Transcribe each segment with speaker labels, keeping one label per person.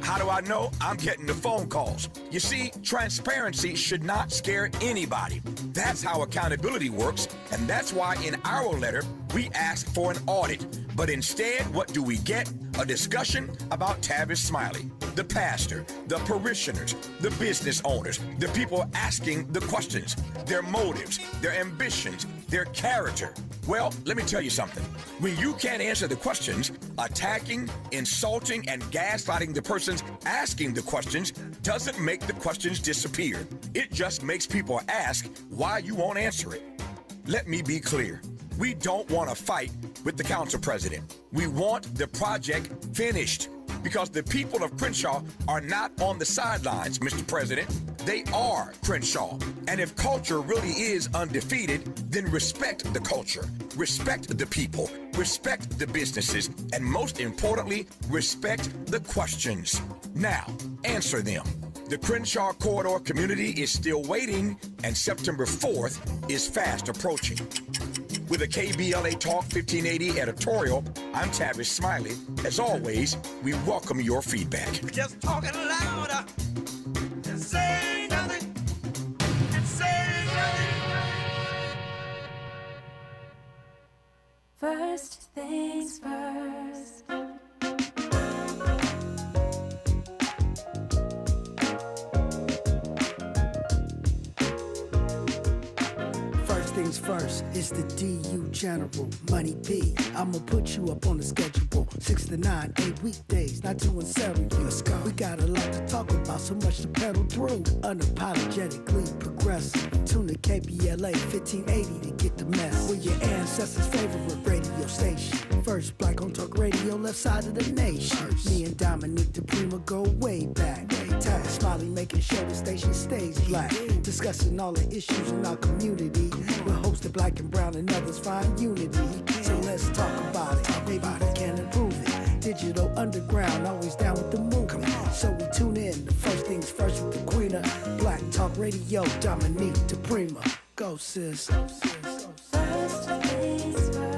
Speaker 1: How do I know? I'm getting the phone calls. You see, transparency should not scare anybody. That's how accountability works, and that's why in our letter, we ask for an audit. But instead, what do we get? A discussion about Tavis Smiley, the pastor, the parishioners, the business owners, the people asking the questions, their motives, their ambitions, their character. Well, let me tell you something. When you can't answer the questions, attacking, insulting, and gaslighting the persons asking the questions doesn't make the questions disappear. It just makes people ask why you won't answer it. Let me be clear. We don't want to fight with the council president. We want the project finished because the people of Crenshaw are not on the sidelines, Mr. President. They are Crenshaw. And if culture really is undefeated, then respect the culture, respect the people, respect the businesses, and most importantly, respect the questions. Now, answer them. The Crenshaw Corridor community is still waiting, and September 4th is fast approaching. With a KBLA Talk 1580 editorial, I'm Tavis Smiley. As always, we welcome your feedback.
Speaker 2: Just talking louder. Just say nothing. Just say nothing.
Speaker 3: First things first.
Speaker 4: Things first, it's the DU General, Money B. I'ma put you up on the schedule. 6 to 9, 8 weekdays, not 2 and 7. Let's go. We got a lot to talk about, so much to pedal through. Unapologetically progressive. Tune to KBLA 1580 to get the mess. We're your ancestors' favorite radio station. First black on talk radio, left side of the nation. Me and Dominique DiPrima go way back. Tavis Smiley making sure the station stays black. Discussing all the issues in our community. We're hosted black and brown and others find unity. So let's talk about it. Maybe we can improve it. Digital underground, always down with the movement. So we tune in. The first things first with the queen of Black Talk Radio, Dominique DiPrima. Go sis.
Speaker 3: First things first.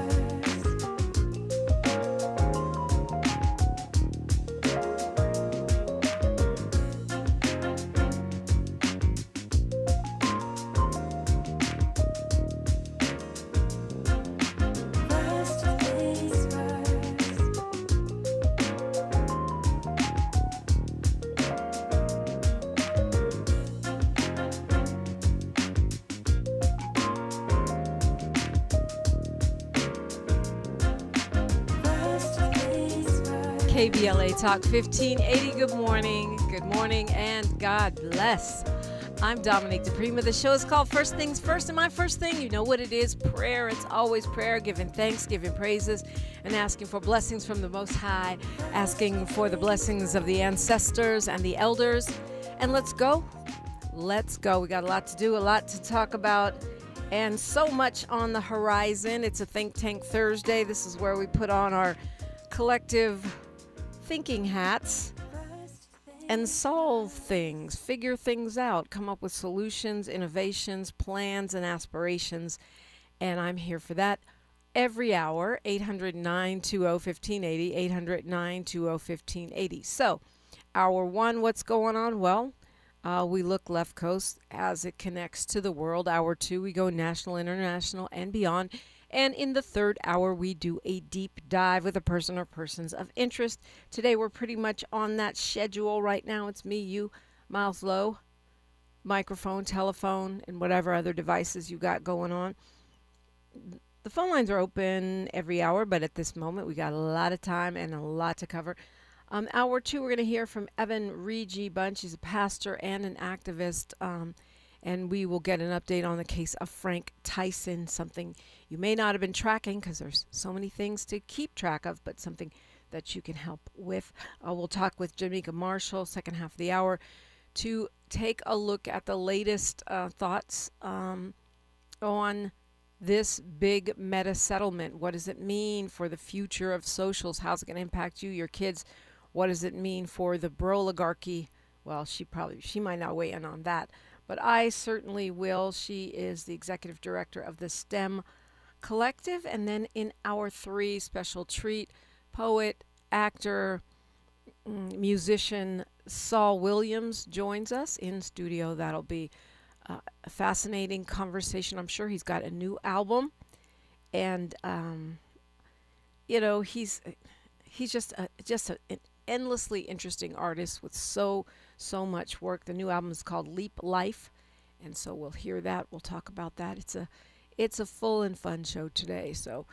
Speaker 5: KBLA Talk 1580. Good morning, and God bless. I'm Dominique DiPrima. The show is called First Things First, and my first thing, you know what it is, prayer. It's always prayer, giving thanks, giving praises, and asking for blessings from the Most High, asking for the blessings of the ancestors and the elders. And let's go. Let's go. We got a lot to do, a lot to talk about, and so much on the horizon. It's a Think Tank Thursday. This is where we put on our collective thinking hats and solve things, figure things out, come up with solutions, innovations, plans, and aspirations. And I'm here for that every hour, 800-920-1580, 800-920-1580. So, hour one, what's going on? Well, we look left coast as it connects to the world. Hour two, we go national, international, and beyond. And in the third hour, we do a deep dive with a person or persons of interest. Today, we're pretty much on that schedule right now. It's me, you, mouth low, microphone, telephone, and whatever other devices you got going on. The phone lines are open every hour, but at this moment, we got a lot of time and a lot to cover. Hour two, we're going to hear from Evan Regi Bunch. He's a pastor and an activist, and we will get an update on the case of Frank Tyson, something you may not have been tracking because there's so many things to keep track of, but something that you can help with. We'll talk with Jamaica Marshall, second half of the hour, to take a look at the latest thoughts on this big meta settlement. What does it mean for the future of socials? How's it going to impact you, your kids? What does it mean for the broligarchy? Well, she might not weigh in on that, but I certainly will. She is the executive director of the STEM Collective. And then in hour three, special treat, poet, actor, musician Saul Williams joins us in studio. That'll be a fascinating conversation. I'm sure he's got a new album, and he's just an endlessly interesting artist with so much work. The new album is called Leap Life, and so we'll hear that. We'll talk about that. It's a full and fun show today. So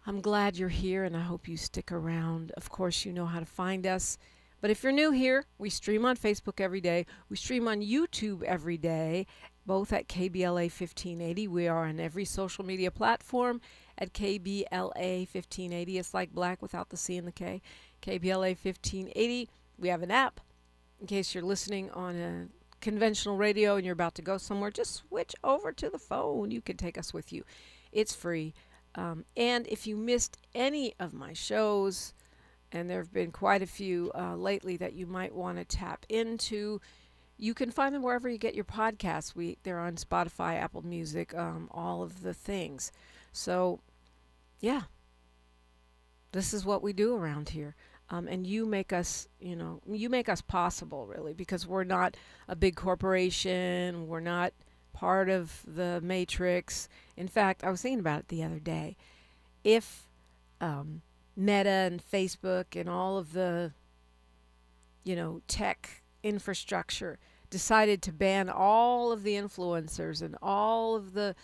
Speaker 5: I'm glad you're here, and I hope you stick around. Of course, you know how to find us. But if you're new here, we stream on Facebook every day. We stream on YouTube every day, both at KBLA 1580. We are on every social media platform at KBLA 1580. It's like black without the C and the K. KBLA 1580. We have an app. In case you're listening on a conventional radio and you're about to go somewhere, just switch over to the phone. You can take us with you. It's free. And if you missed any of my shows, and there have been quite a few lately that you might want to tap into, you can find them wherever you get your podcasts. They're on Spotify, Apple Music, all of the things. So, yeah, this is what we do around here. And you make us, you make us possible, really, because we're not a big corporation. We're not part of the matrix. In fact, I was thinking about it the other day. If Meta and Facebook and all of the, tech infrastructure decided to ban all of the influencers and all of the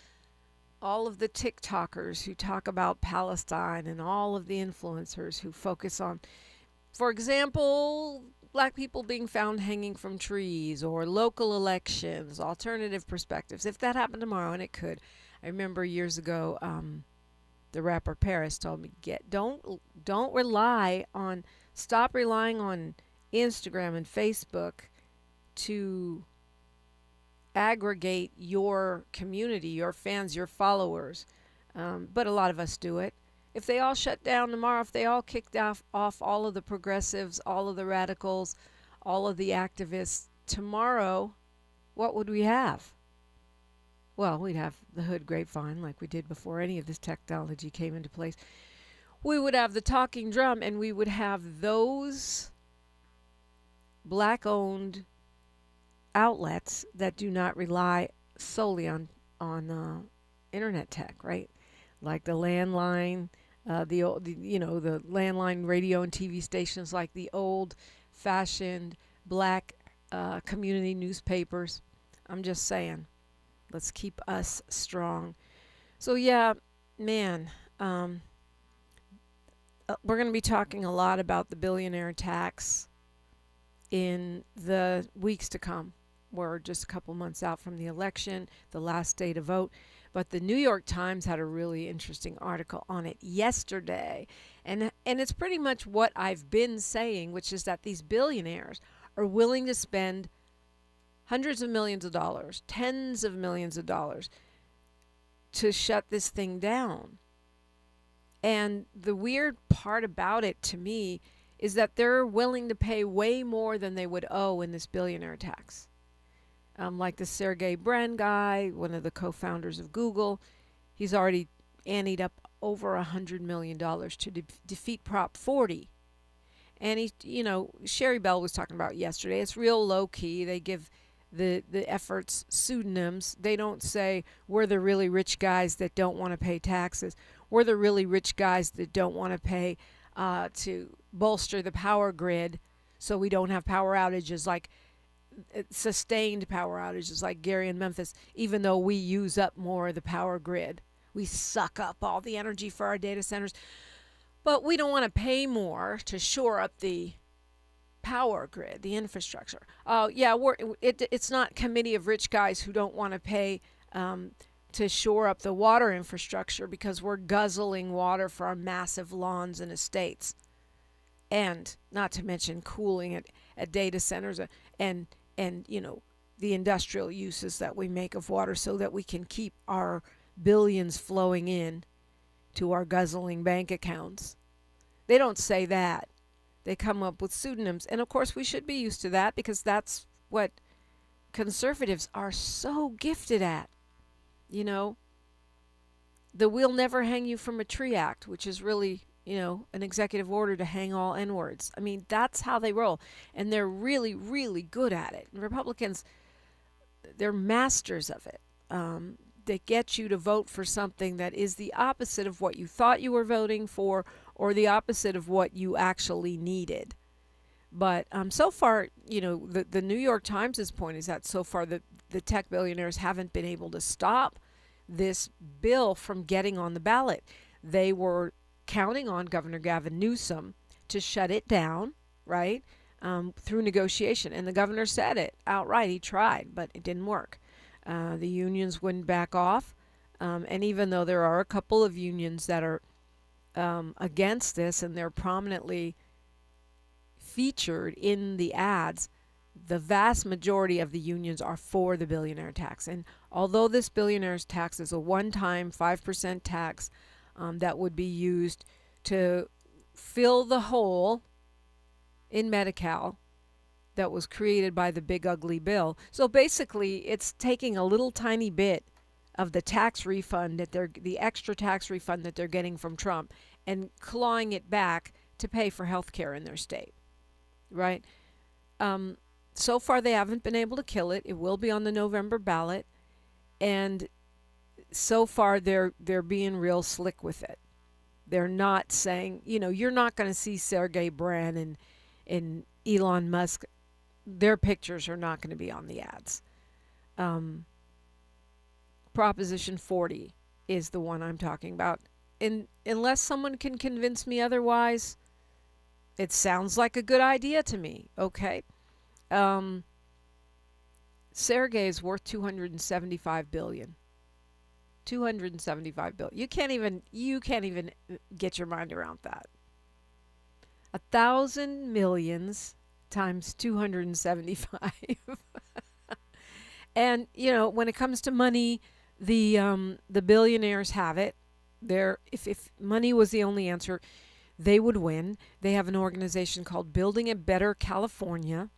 Speaker 5: TikTokers who talk about Palestine and all of the influencers who focus on, for example, black people being found hanging from trees, or local elections, alternative perspectives. If that happened tomorrow, and it could. I remember years ago, the rapper Paris told me, don't stop relying on Instagram and Facebook to aggregate your community, your fans, your followers. But a lot of us do it. If they all shut down tomorrow, if they all kicked off all of the progressives, all of the radicals, all of the activists, tomorrow, what would we have? Well, we'd have the hood grapevine like we did before any of this technology came into place. We would have the talking drum, and we would have those black-owned outlets that do not rely solely on internet tech, right? Like the landline, the landline radio and TV stations, like the old-fashioned black community newspapers. I'm just saying, let's keep us strong. So yeah, man, we're going to be talking a lot about the billionaire tax in the weeks to come. We're just a couple months out from the election, the last day to vote. But the New York Times had a really interesting article on it yesterday. And it's pretty much what I've been saying, which is that these billionaires are willing to spend hundreds of millions of dollars, tens of millions of dollars to shut this thing down. And the weird part about it to me is that they're willing to pay way more than they would owe in this billionaire tax. Like the Sergey Brin guy, one of the co-founders of Google, he's already anteed up over $100 million to defeat Prop 40. And Sherry Bell was talking about yesterday. It's real low key. They give the efforts pseudonyms. They don't say, we're the really rich guys that don't want to pay taxes. We're the really rich guys that don't want to pay to bolster the power grid so we don't have power outages, like sustained power outages like Gary in Memphis, even though we use up more of the power grid. We suck up all the energy for our data centers, but we don't want to pay more to shore up the power grid, the infrastructure. It's not committee of rich guys who don't want to pay to shore up the water infrastructure because we're guzzling water for our massive lawns and estates, and not to mention cooling at data centers and the industrial uses that we make of water so that we can keep our billions flowing in to our guzzling bank accounts. They don't say that. They come up with pseudonyms. And of course we should be used to that because that's what conservatives are so gifted at. The We'll Never Hang You from a Tree Act, which is really an executive order to hang all N-words. I mean, that's how they roll. And they're really, really good at it. Republicans, they're masters of it. They get you to vote for something that is the opposite of what you thought you were voting for or the opposite of what you actually needed. But so far, the New York Times' point is that so far the tech billionaires haven't been able to stop this bill from getting on the ballot. They were counting on Governor Gavin Newsom to shut it down, right, through negotiation. And the governor said it outright. He tried, but it didn't work. The unions wouldn't back off. And even though there are a couple of unions that are against this and they're prominently featured in the ads, the vast majority of the unions are for the billionaire tax. And although this billionaire's tax is a one-time 5% tax that would be used to fill the hole in Medi-Cal that was created by the big ugly bill. So basically, it's taking a little tiny bit of the tax refund the extra tax refund that they're getting from Trump and clawing it back to pay for health care in their state, right? So far, they haven't been able to kill it. It will be on the November ballot. And so far, they're being real slick with it. They're not saying, you're not going to see Sergey Brin and Elon Musk. Their pictures are not going to be on the ads. Proposition 40 is the one I'm talking about. And unless someone can convince me otherwise, it sounds like a good idea to me. Okay. Sergey is worth $275 billion. $275 billion. You can't even get your mind around that. 1,000 millions times 275. And when it comes to money, the billionaires have it. If money was the only answer, they would win. They have an organization called Building a Better California.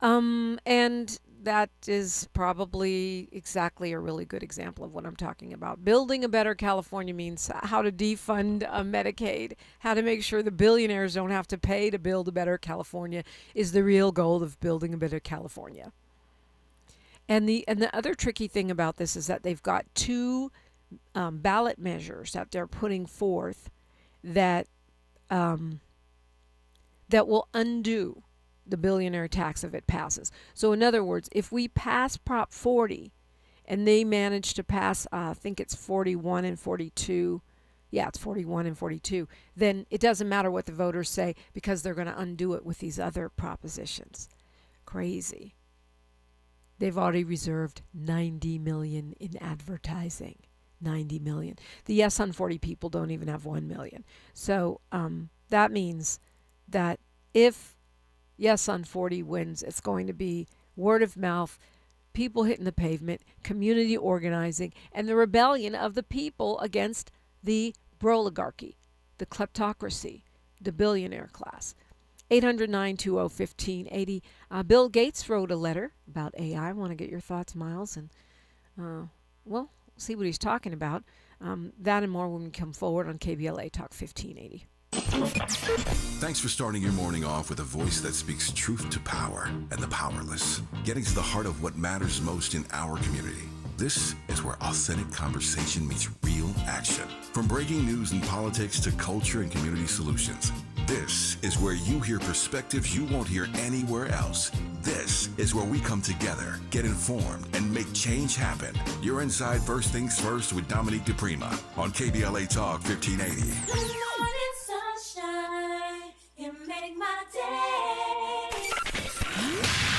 Speaker 5: And that is probably exactly a really good example of what I'm talking about. Building a Better California means how to defund Medicaid, how to make sure the billionaires don't have to pay to build a better California is the real goal of Building a Better California. And the other tricky thing about this is that they've got two ballot measures that they're putting forth that will undo the billionaire tax if it passes. So in other words, if we pass Prop 40 and they manage to pass, I think it's 41 and 42, yeah, it's 41 and 42, then it doesn't matter what the voters say because they're going to undo it with these other propositions. Crazy. They've already reserved $90 million in advertising. $90 million. The Yes on 40 people don't even have $1 million. So that means that if Yes on 40 wins, it's going to be word of mouth, people hitting the pavement, community organizing, and the rebellion of the people against the broligarchy, the kleptocracy, the billionaire class. 800-920-1580. Bill Gates wrote a letter about AI. I want to get your thoughts, Miles, and see what he's talking about. That and more when we come forward on KBLA Talk 1580.
Speaker 6: Thanks for starting your morning off with a voice that speaks truth to power and the powerless, getting to the heart of what matters most in our community. This is where authentic conversation meets real action. From breaking news and politics to culture and community solutions, this is where you hear perspectives you won't hear anywhere else. This is where we come together, get informed, and make change happen. You're inside First Things First with Dominique DiPrima on KBLA Talk 1580.
Speaker 3: Good morning, sunshine. You make my day.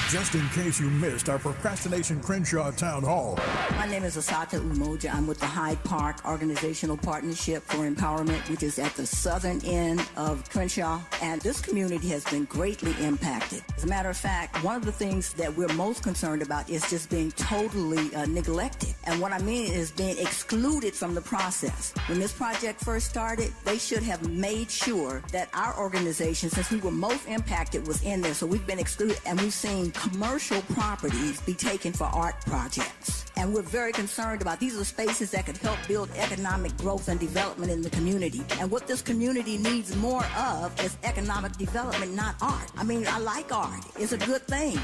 Speaker 7: Just in case you missed our Procrastination Crenshaw Town Hall.
Speaker 8: My name is Asata Umoja. I'm with the Hyde Park Organizational Partnership for Empowerment, which is at the southern end of Crenshaw. And this community has been greatly impacted. As a matter of fact, one of the things that we're most concerned about is just being totally neglected. And what I mean is being excluded from the process. When this project first started, they should have made sure that our organization, since we were most impacted, was in there. So we've been excluded, and we've seen commercial properties be taken for art projects. And we're very concerned about these are spaces that could help build economic growth and development in the community. And what this community needs more of is economic development, not art. I mean, I like art. It's a good thing.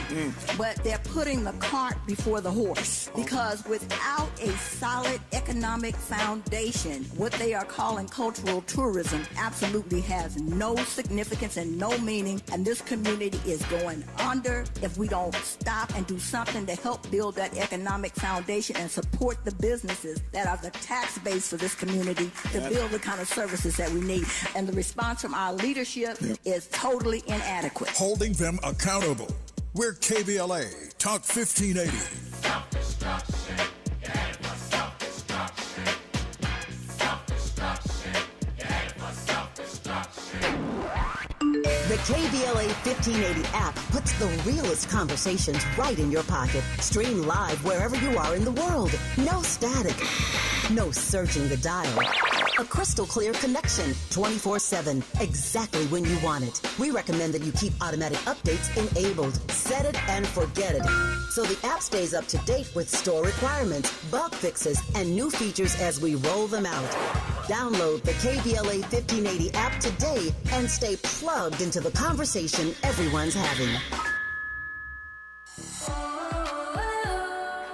Speaker 8: But they're putting the cart before the horse. Because without a solid economic foundation, what they are calling cultural tourism absolutely has no significance and no meaning. And this community is going under if we don't stop and do something to help build that economic foundation and support the businesses that are the tax base for this community to build the kind of services that we need. And the response from our leadership is totally inadequate.
Speaker 7: Holding them accountable. We're KBLA, Talk 1580.
Speaker 9: The KBLA 1580 app puts the realest conversations right in your pocket. Stream live wherever you are in the world. No static. No searching the dial. A crystal clear connection 24/7, exactly when you want it. We recommend that you keep automatic updates enabled. Set it and forget it. So the app stays up to date with store requirements, bug fixes, and new features as we roll them out. Download the KBLA 1580 app today and stay plugged into the conversation everyone's having.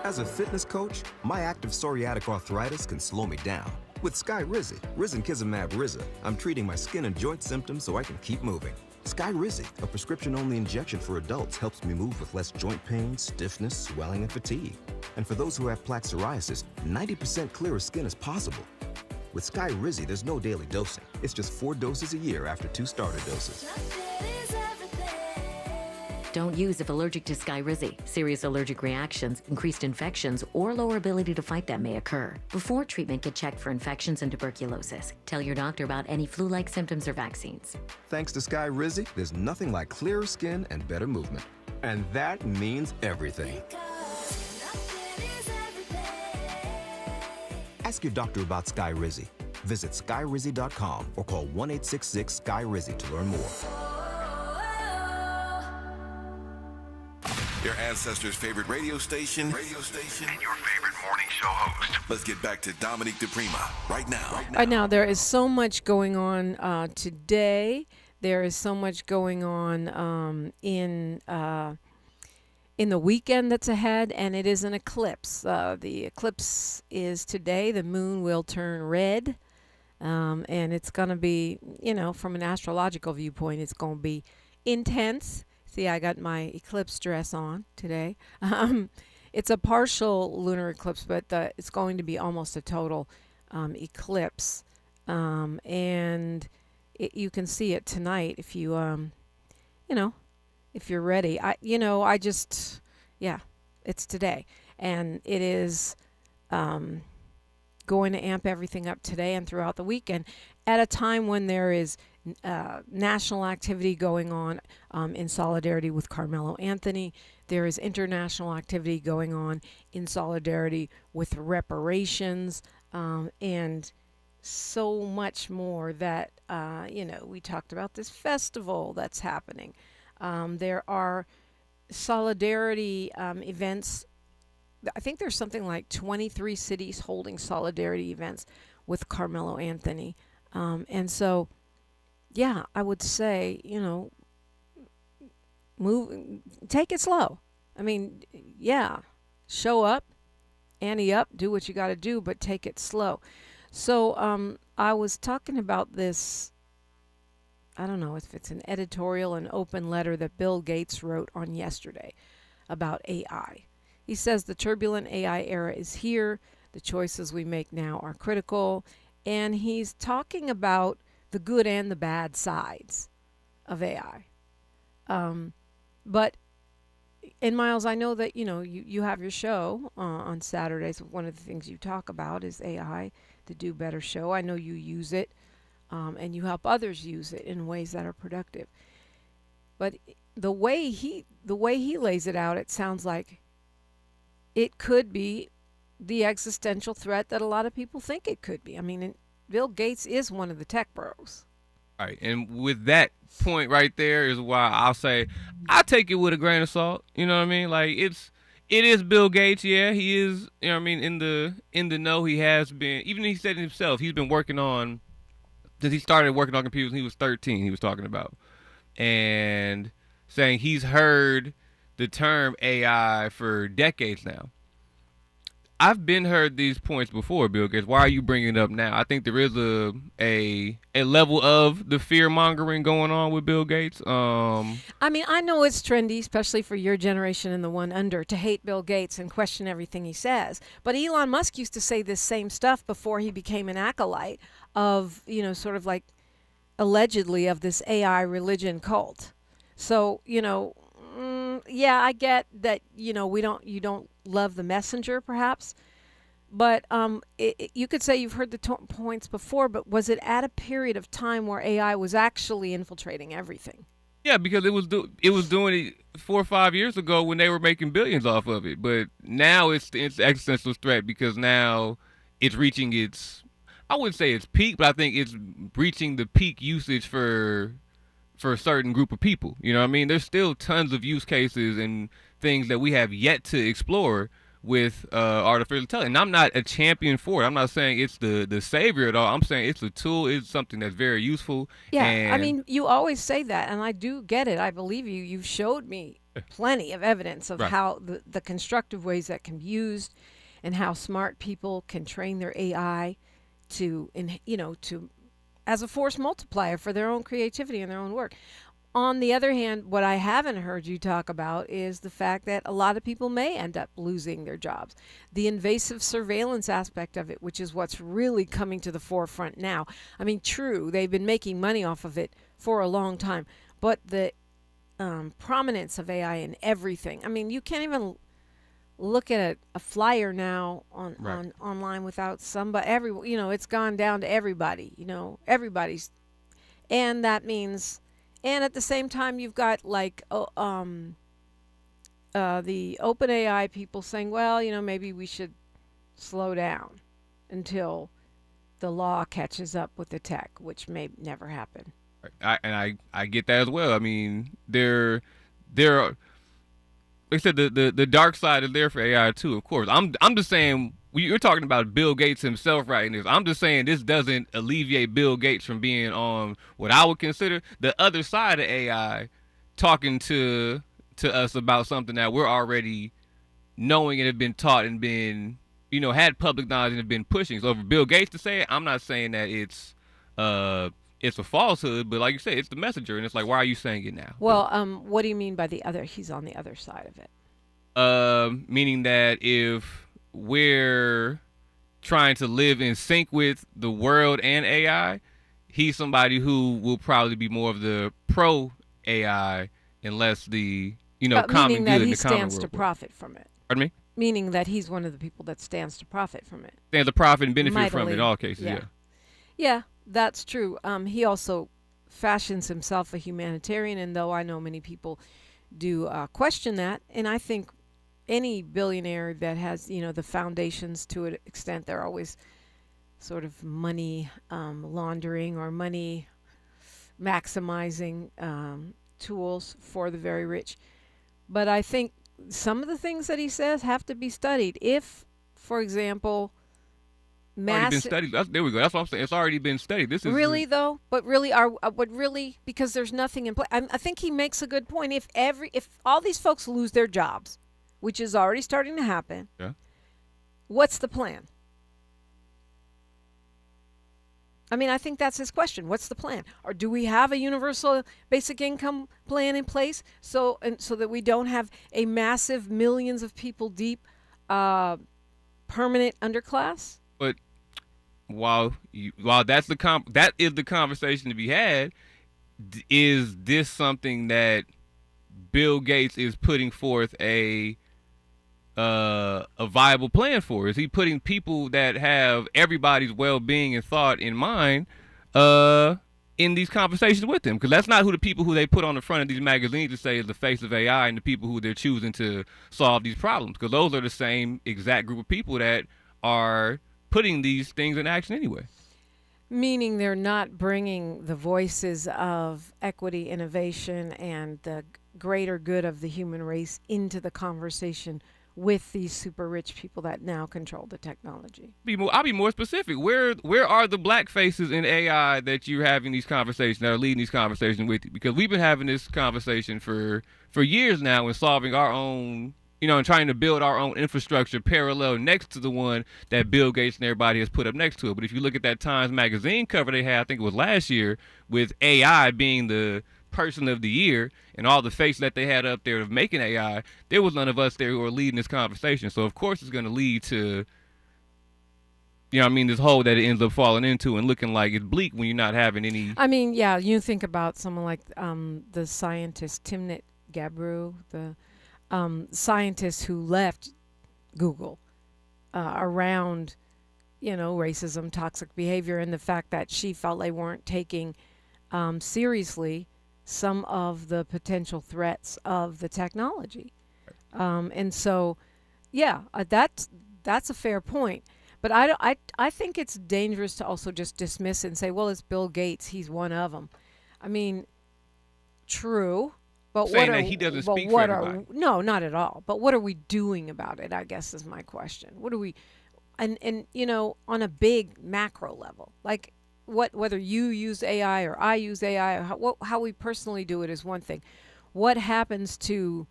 Speaker 10: As a fitness coach, my active psoriatic arthritis can slow me down. With Skyrizi, Risankizumab Riza, I'm treating my skin and joint symptoms so I can keep moving. Skyrizi, a prescription-only injection for adults, helps me move with less joint pain, stiffness, swelling, and fatigue. And for those who have plaque psoriasis, 90% clearer skin is possible. With Skyrizi, there's no daily dosing. It's just 4 doses a year after 2 starter doses.
Speaker 11: Don't use if allergic to Skyrizi. Serious allergic reactions, increased infections, or lower ability to fight them may occur. Before treatment, get checked for infections and tuberculosis. Tell your doctor about any flu-like symptoms or vaccines.
Speaker 10: Thanks to Skyrizi, there's nothing like clearer skin and better movement. And that means everything. Ask your doctor about Skyrizi. Visit skyrizi.com or call 1-866-SKY-RIZI to learn more.
Speaker 6: Your ancestors' favorite radio station, and your favorite morning show host. Let's get back to Dominique DiPrima right now.
Speaker 5: Right now, there is so much going on today. There is so much going on in the weekend that's ahead, and it is an eclipse. The eclipse is today. The moon will turn red, and it's going to be, from an astrological viewpoint, it's going to be intense. See, I got my eclipse dress on today. It's a partial lunar eclipse, but it's going to be almost a total eclipse. And you can see it tonight if you, if you're ready. It's today. And it is going to amp everything up today and throughout the weekend at a time when there is national activity going on in solidarity with Carmelo Anthony. There is international activity going on in solidarity with reparations and so much more that, we talked about this festival that's happening. There are solidarity events. I think there's something like 23 cities holding solidarity events with Carmelo Anthony. And so, I would say, take it slow. I mean, show up, ante up, do what you got to do, but take it slow. So I was talking about this, I don't know if it's an editorial, an open letter that Bill Gates wrote on yesterday about AI. He says the turbulent AI era is here. The choices we make now are critical. And he's talking about the good and the bad sides of AI. But, and Miles, I know that, you have your show on Saturdays. One of the things you talk about is AI, the Do Better show. I know you use it, and you help others use it in ways that are productive. But the way he lays it out, it sounds like it could be the existential threat that a lot of people think it could be. I mean, Bill Gates is one of the tech bros.
Speaker 12: All right, and with that point right there is why I'll say I take it with a grain of salt. You know what I mean? Like it It is Bill Gates, yeah. He is, you know what I mean, in the know. He has been, even he said it himself, he's been working on, since he started working on computers when he was 13, he was talking about. And saying he's heard the term AI for decades now. I've been heard these points before, Bill Gates. Why are you bringing it up now? I think there is a level of the fear mongering going on with Bill Gates.
Speaker 5: I mean, I know it's trendy, especially for your generation and the one under, to hate Bill Gates and question everything he says. But Elon Musk used to say this same stuff before he became an acolyte of, sort of like allegedly of this AI religion cult. So, yeah, I get that, you don't love the messenger perhaps, but you could say you've heard the points before, but was it at a period of time where AI was actually infiltrating everything?
Speaker 12: Yeah, because it was doing it 4 or 5 years ago when they were making billions off of it, but now it's existential threat because now it's reaching its, I wouldn't say it's peak, but I think it's reaching the peak usage for a certain group of people. You know what I mean? There's still tons of use cases and things that we have yet to explore with artificial intelligence. And I'm not a champion for it. I'm not saying it's the savior at all. I'm saying it's a tool. It's something that's very useful.
Speaker 5: Yeah,
Speaker 12: and
Speaker 5: I mean, you always say that, and I do get it. I believe you. You've showed me plenty of evidence of
Speaker 12: Right.
Speaker 5: how the constructive ways that can be used and how smart people can train their AI to as a force multiplier for their own creativity and their own work. On the other hand, what I haven't heard you talk about is the fact that a lot of people may end up losing their jobs. The invasive surveillance aspect of it, which is what's really coming to the forefront now. I mean, true, they've been making money off of it for a long time, but the prominence of AI in everything. I mean, you can't even look at a flyer now on online without somebody. It's gone down to everybody. Everybody's, and that means. And at the same time, you've got like the OpenAI people saying, well, maybe we should slow down until the law catches up with the tech, which may never happen.
Speaker 12: I get that as well. I mean, there are, like I said, the dark side is there for AI too. Of course, I'm just saying. You're talking about Bill Gates himself right in this. I'm just saying this doesn't alleviate Bill Gates from being on what I would consider the other side of AI, talking to us about something that we're already knowing and have been taught and been, had public knowledge and have been pushing. So for Bill Gates to say it, I'm not saying that it's a falsehood, but like you said, it's the messenger, and it's like, why are you saying it now?
Speaker 5: Well, what do you mean by he's on the other side of it?
Speaker 12: Meaning that if we're trying to live in sync with the world and AI, he's somebody who will probably be more of the pro AI and less the common good in the common world.
Speaker 5: Meaning that he stands to profit from it.
Speaker 12: Pardon me?
Speaker 5: Meaning that he's one of the people that stands to profit from it.
Speaker 12: Stands to profit and benefit from it in all cases. Yeah.
Speaker 5: Yeah, that's true. He also fashions himself a humanitarian, and though I know many people do question that, and I think any billionaire that has, the foundations to an extent, they're always sort of money laundering or money maximizing tools for the very rich. But I think some of the things that he says have to be studied. If, for example,
Speaker 12: already been studied. There we go. That's what I'm saying. It's already been studied. This is
Speaker 5: really though, but really, because there's nothing in place. I think he makes a good point. If all these folks lose their jobs, which is already starting to happen.
Speaker 12: Yeah.
Speaker 5: What's the plan? I mean, I think that's his question. What's the plan? Or do we have a universal basic income plan in place so that we don't have a massive millions of people deep permanent underclass?
Speaker 12: But while that is the conversation to be had, is this something that Bill Gates is putting forth a viable plan for? Is he putting people that have everybody's well-being and thought in mind in these conversations with him? Because that's not who the people who they put on the front of these magazines to say is the face of AI and the people who they're choosing to solve these problems. Because those are the same exact group of people that are putting these things in action anyway.
Speaker 5: Meaning they're not bringing the voices of equity, innovation, and the greater good of the human race into the conversation with these super rich people that now control the technology.
Speaker 12: I'll be more specific. Where are the black faces in AI that you're having these conversations, that are leading these conversations with you? Because we've been having this conversation for years now and solving our own, and trying to build our own infrastructure parallel next to the one that Bill Gates and everybody has put up next to it. But if you look at that Times Magazine cover they had, I think it was last year, with AI being the person of the year and all the faces that they had up there of making AI, there was none of us there who were leading this conversation. So of course it's going to lead to, this hole that it ends up falling into and looking like it's bleak when you're not having any.
Speaker 5: I mean, yeah, you think about someone like the scientist Timnit Gebru, the scientist who left Google around, racism, toxic behavior, and the fact that she felt they weren't taking seriously some of the potential threats of the technology. And so, yeah, that's a fair point. But I think it's dangerous to also just dismiss it and say, well, it's Bill Gates, he's one of them. I mean, true, but
Speaker 12: saying that he doesn't speak for everybody.
Speaker 5: No, not at all. But what are we doing about it, I guess is my question. What are we, and on a big macro level, like, whether you use AI or I use AI, or how we personally do it is one thing. What happens to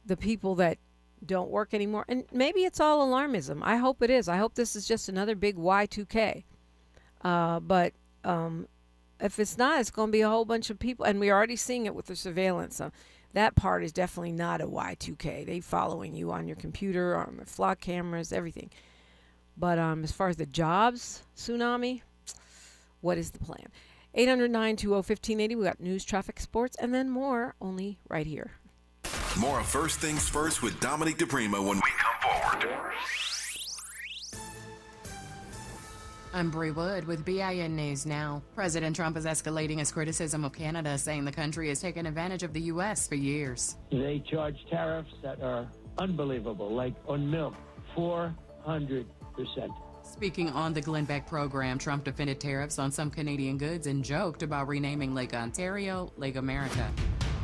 Speaker 5: the people that don't work anymore? And maybe it's all alarmism. I hope it is. I hope this is just another big Y2K. But if it's not, it's going to be a whole bunch of people. And we're already seeing it with the surveillance. So that part is definitely not a Y2K. They following you on your computer, on the flock cameras, everything. But as far as the jobs tsunami, what is the plan? 800-920-1580. We got news, traffic, sports, and then more, only right here.
Speaker 6: More of First Things First with Dominique DiPrima when we come forward.
Speaker 13: I'm Bree Wood with BIN News Now. President Trump is escalating his criticism of Canada, saying the country has taken advantage of the U.S. for years.
Speaker 14: They charge tariffs that are unbelievable, like on milk, 400%.
Speaker 13: Speaking on the Glenn Beck program, Trump defended tariffs on some Canadian goods and joked about renaming Lake Ontario Lake America.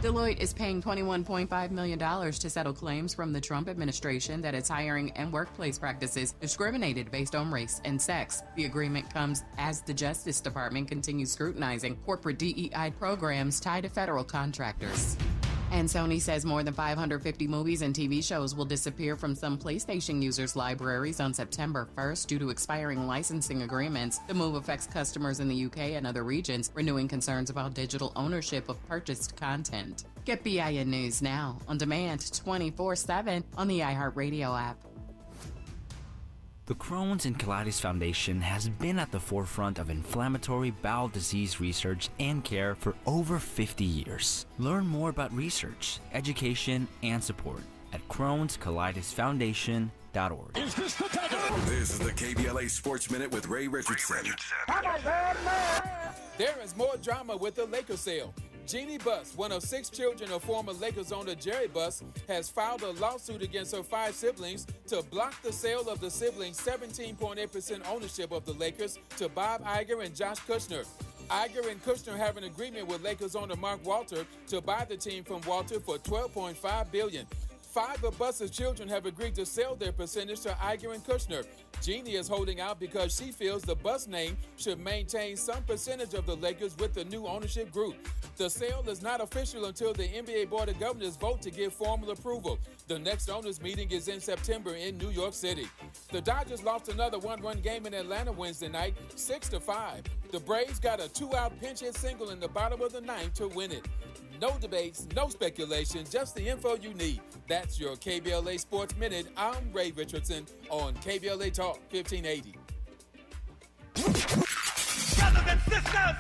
Speaker 13: Deloitte is paying $21.5 million to settle claims from the Trump administration that its hiring and workplace practices discriminated based on race and sex. The agreement comes as the Justice Department continues scrutinizing corporate DEI programs tied to federal contractors. And Sony says more than 550 movies and TV shows will disappear from some PlayStation users' libraries on September 1st due to expiring licensing agreements. The move affects customers in the UK and other regions, renewing concerns about digital ownership of purchased content. Get BIN News Now, on demand 24/7 on the iHeartRadio app.
Speaker 15: The Crohn's and Colitis Foundation has been at the forefront of inflammatory bowel disease research and care for over 50 years. Learn more about research, education, and support at Crohn'sColitisFoundation.org.
Speaker 6: This is the KBLA Sports Minute with Ray Richardson.
Speaker 16: There is more drama with the Lakers sale. Jeannie Buss, one of 6 children of former Lakers owner Jerry Buss, has filed a lawsuit against her 5 siblings to block the sale of the siblings' 17.8% ownership of the Lakers to Bob Iger and Josh Kushner. Iger and Kushner have an agreement with Lakers owner Mark Walter to buy the team from Walter for $12.5 billion. 5 of Buss's children have agreed to sell their percentage to Iger and Kushner. Jeannie is holding out because she feels the Buss name should maintain some percentage of the Lakers with the new ownership group. The sale is not official until the NBA Board of Governors vote to give formal approval. The next owners meeting is in September in New York City. The Dodgers lost another one-run game in Atlanta Wednesday night, 6-5. The Braves got a 2-out pinch hit single in the bottom of the 9th to win it. No debates, no speculation, just the info you need. That's your KBLA Sports Minute. I'm Ray Richardson on KBLA Talk 1580.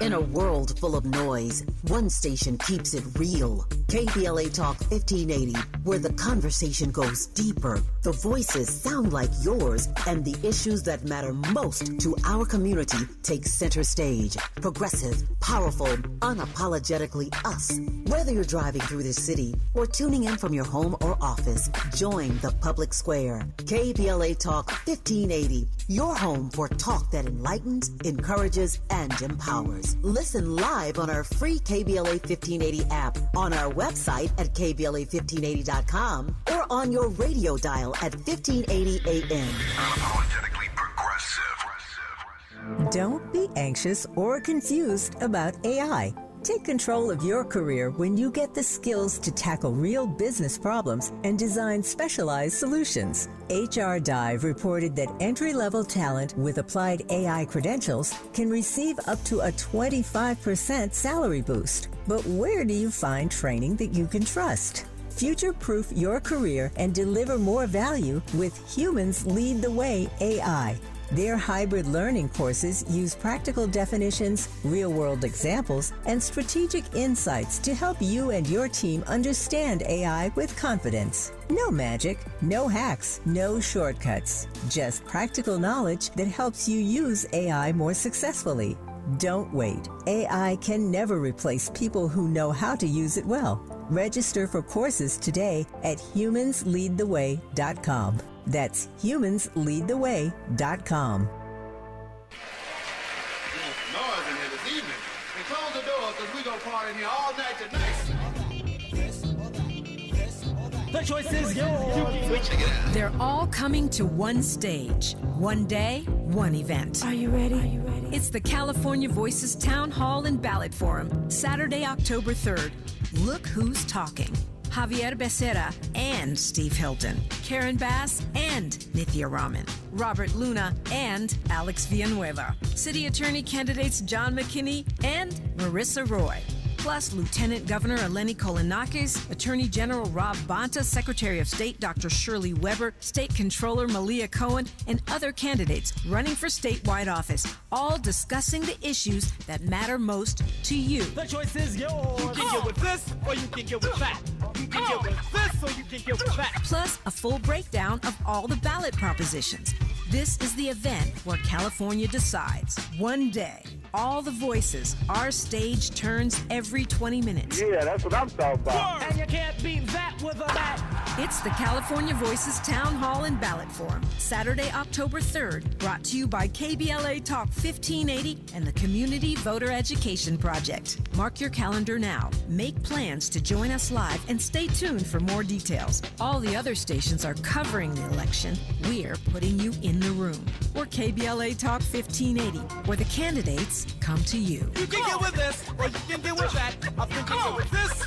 Speaker 9: In a world full of noise, one station keeps it real. KBLA Talk 1580, where the conversation goes deeper, the voices sound like yours, and the issues that matter most to our community take center stage. Progressive, powerful, unapologetically us. Whether you're driving through the city or tuning in from your home or office, join the public square. KBLA Talk 1580, your home for talk that enlightens, encourages, and empowers. Listen live on our free KBLA 1580 app, on our website at KBLA1580.com. KBLA.com or on your radio dial at 1580 AM.
Speaker 6: Unapologetically progressive.
Speaker 17: Don't be anxious or confused about AI. Take control of your career when you get the skills to tackle real business problems and design specialized solutions. HR Dive reported that entry-level talent with applied AI credentials can receive up to a 25% salary boost. But where do you find training that you can trust? Future-proof your career and deliver more value with Humans Lead the Way AI. Their hybrid learning courses use practical definitions, real-world examples, and strategic insights to help you and your team understand AI with confidence. No magic, no hacks, no shortcuts. Just practical knowledge that helps you use AI more successfully. Don't wait. AI can never replace people who know how to use it well. Register for courses today at humansleadtheway.com. That's humansleadtheway.com.
Speaker 18: Noise in here this evening. And close the door because we're going to party in here all night tonight.
Speaker 19: The choice is yours. They're all coming to one stage, one day, one event.
Speaker 3: Are you ready?
Speaker 19: It's the California Voices Town Hall and Ballot Forum, Saturday, October 3rd. Look who's talking. Javier Becerra and Steve Hilton, Karen Bass and Nithya Raman, Robert Luna and Alex Villanueva, City Attorney candidates John McKinney and Marissa Roy, plus Lieutenant Governor Eleni Kolinakis, Attorney General Rob Bonta, Secretary of State Dr. Shirley Weber, State Controller Malia Cohen, and other candidates running for statewide office, all discussing the issues that matter most to you. The choice is yours.
Speaker 18: You can get with this or you can get with that. You can get with this or you can get with that.
Speaker 19: Plus, a full breakdown of all the ballot propositions. This is the event where California decides. One day, all the voices, our stage turns every 20 minutes.
Speaker 18: Yeah, that's what I'm talking about.
Speaker 19: And you can't beat that with a bat. It's the California Voices Town Hall and Ballot Forum, Saturday, October 3rd, brought to you by KBLA Talk 1580 and the Community Voter Education Project. Mark your calendar now. Make plans to join us live and stay tuned for more details. All the other stations are covering the election. We're putting you in the room. We're KBLA Talk 1580, where the candidates come to you.
Speaker 18: You can get with this or you can get with that. I think you can get with this.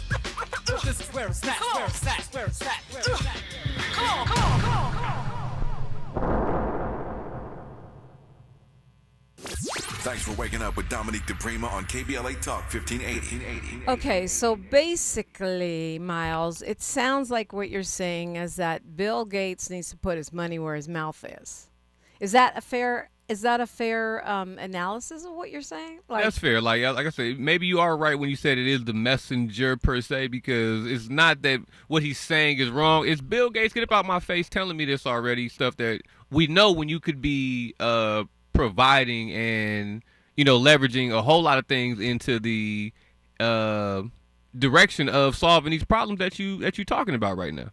Speaker 18: This is where it's at, where it's at, where it's at, where it's at. Come on.
Speaker 6: Thanks for waking up with Dominique DiPrima on KBLA Talk 1580.
Speaker 5: Okay, so basically, Miles, it sounds like what you're saying is that Bill Gates needs to put his money where his mouth is. Is that a fair analysis of what you're saying?
Speaker 12: That's fair. Like I said, maybe you are right when you said it is the messenger per se, because it's not that what he's saying is wrong. It's Bill Gates, get up out my face, telling me this already, stuff that we know when you could be providing and leveraging a whole lot of things into the direction of solving these problems that you're talking about right now.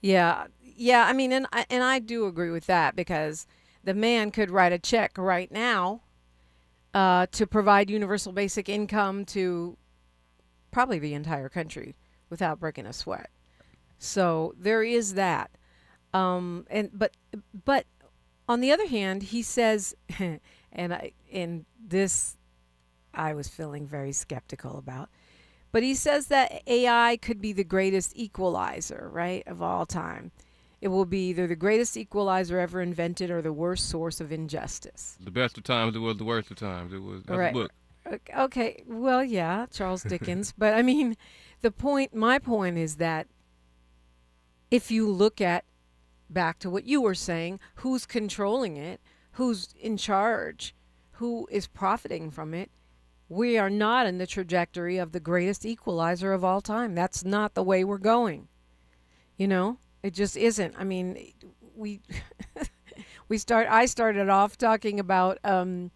Speaker 5: Yeah. I mean, and I do agree with that, because the man could write a check right now to provide universal basic income to probably the entire country without breaking a sweat. So there is that. But on the other hand, he says, and this I was feeling very skeptical about, but he says that AI could be the greatest equalizer, right, of all time. It will be either the greatest equalizer ever invented or the worst source of injustice.
Speaker 12: The best of times, it was the worst of times. That's
Speaker 5: right.
Speaker 12: a book.
Speaker 5: Okay, well, yeah, Charles Dickens. But I mean, my point is that if you look at, back to what you were saying, who's controlling it, who's in charge, who is profiting from it, we are not in the trajectory of the greatest equalizer of all time. That's not the way we're going. It just isn't. I mean, I started off talking about, the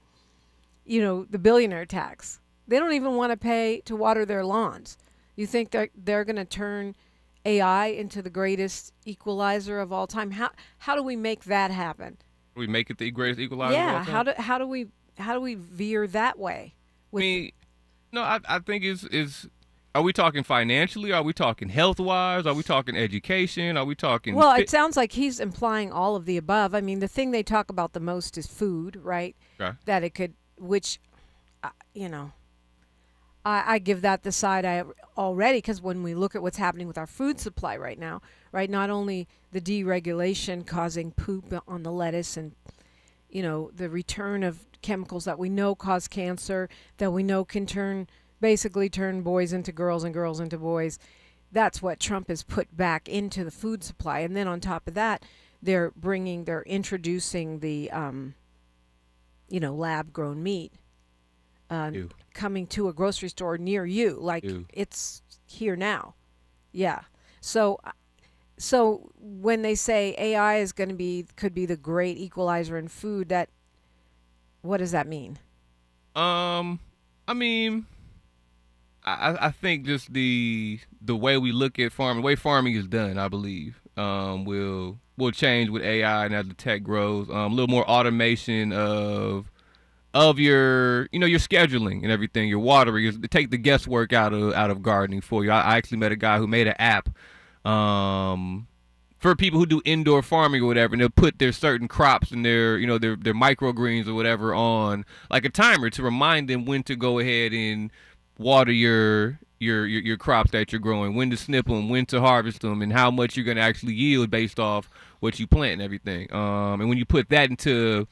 Speaker 5: billionaire tax. They don't even want to pay to water their lawns. You think they're going to turn AI into the greatest equalizer of all time? How do we make that happen?
Speaker 12: We make it the greatest equalizer of all time?
Speaker 5: How do we veer that way?
Speaker 12: I think it's Are we talking financially? Are we talking health-wise? Are we talking education? Are we talking?
Speaker 5: Well, it sounds like he's implying all of the above. I mean, the thing they talk about the most is food, right?
Speaker 12: Okay.
Speaker 5: That it could, which, I give that the side eye already, because when we look at what's happening with our food supply right now, right, not only the deregulation causing poop on the lettuce and, the return of chemicals that we know cause cancer, that we know can basically turn boys into girls and girls into boys. That's what Trump has put back into the food supply. And then on top of that, they're introducing the, lab grown meat coming to a grocery store near you. Like it's here now. Yeah. So when they say AI is could be the great equalizer in food, what does that mean?
Speaker 12: I mean, I think just the way we look at farming, the way farming is done, I believe, will change with AI and as the tech grows. A little more automation of your your scheduling and everything, your watering, is to take the guesswork out of gardening for you. I actually met a guy who made an app for people who do indoor farming or whatever, and they'll put their certain crops and their their microgreens or whatever on like a timer to remind them when to go ahead and water your crops that you're growing, when to snip them, when to harvest them, and how much you're going to actually yield based off what you plant and everything. And when you put that into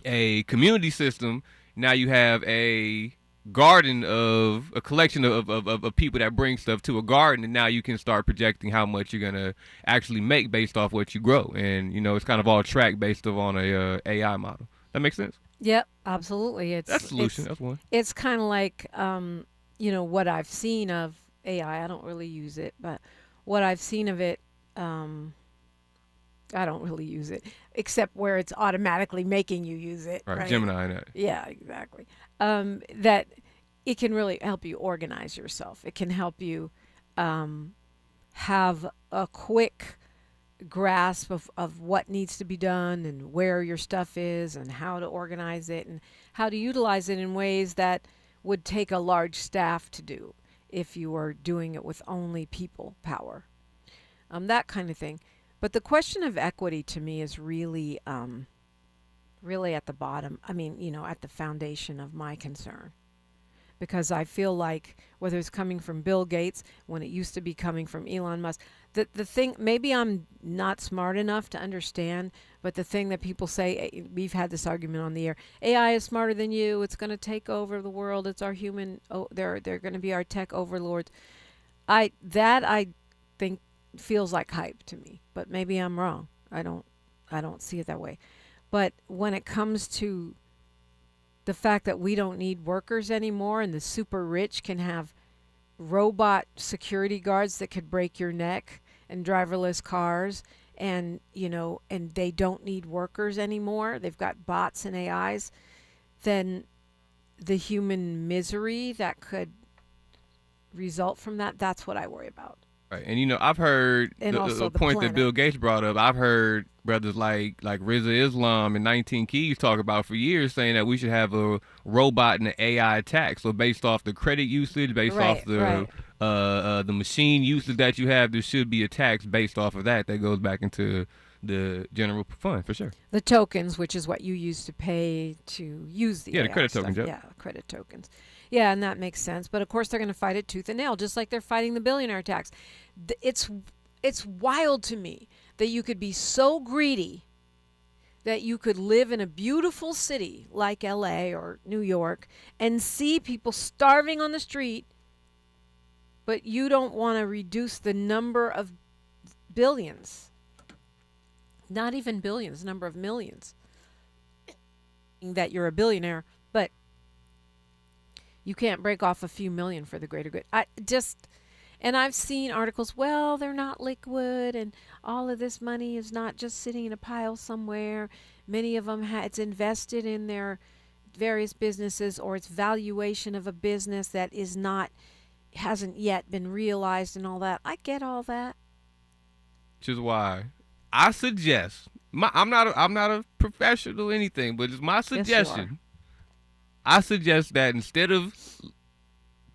Speaker 12: a community system, now you have a garden of a collection of people that bring stuff to a garden, and now you can start projecting how much you're going to actually make based off what you grow. And, it's kind of all tracked based on a AI model. That makes sense?
Speaker 5: Yep, absolutely.
Speaker 12: That's a solution. That's one.
Speaker 5: It's kind of like, what I've seen of AI. I don't really use it, but what I've seen of it, I don't really use it, except where it's automatically making you use it.
Speaker 12: Right. Gemini and that.
Speaker 5: Yeah, exactly. That it can really help you organize yourself. It can help you have a quick grasp of what needs to be done and where your stuff is and how to organize it and how to utilize it in ways that would take a large staff to do if you were doing it with only people power. That kind of thing. But the question of equity to me is really at the bottom. I mean, at the foundation of my concern. Because I feel like whether it's coming from Bill Gates, when it used to be coming from Elon Musk, the thing, maybe I'm not smart enough to understand, but the thing that people say, we've had this argument on the air, AI is smarter than you, it's going to take over the world, it's our they're going to be our tech overlords. I think feels like hype to me, but maybe I'm wrong. I don't see it that way. But when it comes to the fact that we don't need workers anymore and the super rich can have robot security guards that could break your neck and driverless cars and they don't need workers anymore, they've got bots and AIs, then the human misery that could result from that's what I worry about.
Speaker 12: Right. And I've heard the point that Bill Gates brought up. I've heard brothers like Rizza Islam and 19 Keys talk about for years, saying that we should have a robot and an AI tax. So based off the credit usage, based off the machine usage that you have, there should be a tax based off of that goes back into the general fund for sure.
Speaker 5: The tokens, which is what you use to pay to use the AI
Speaker 12: the credit
Speaker 5: stuff.
Speaker 12: tokens. Yep.
Speaker 5: Yeah, credit tokens. Yeah, and that makes sense. But of course, they're going to fight it tooth and nail, just like they're fighting the billionaire tax. It's wild to me that you could be so greedy that you could live in a beautiful city like LA or New York and see people starving on the street, but you don't want to reduce the number of billions. Not even billions, number of millions. That you're a billionaire, but you can't break off a few million for the greater good. And I've seen articles, well, they're not liquid and all of this money is not just sitting in a pile somewhere. Many of them, it's invested in their various businesses, or it's valuation of a business that hasn't yet been realized and all that. I get all that.
Speaker 12: Which is why I suggest, I'm not a professional or anything, but it's my suggestion.
Speaker 5: Yes,
Speaker 12: I suggest that instead of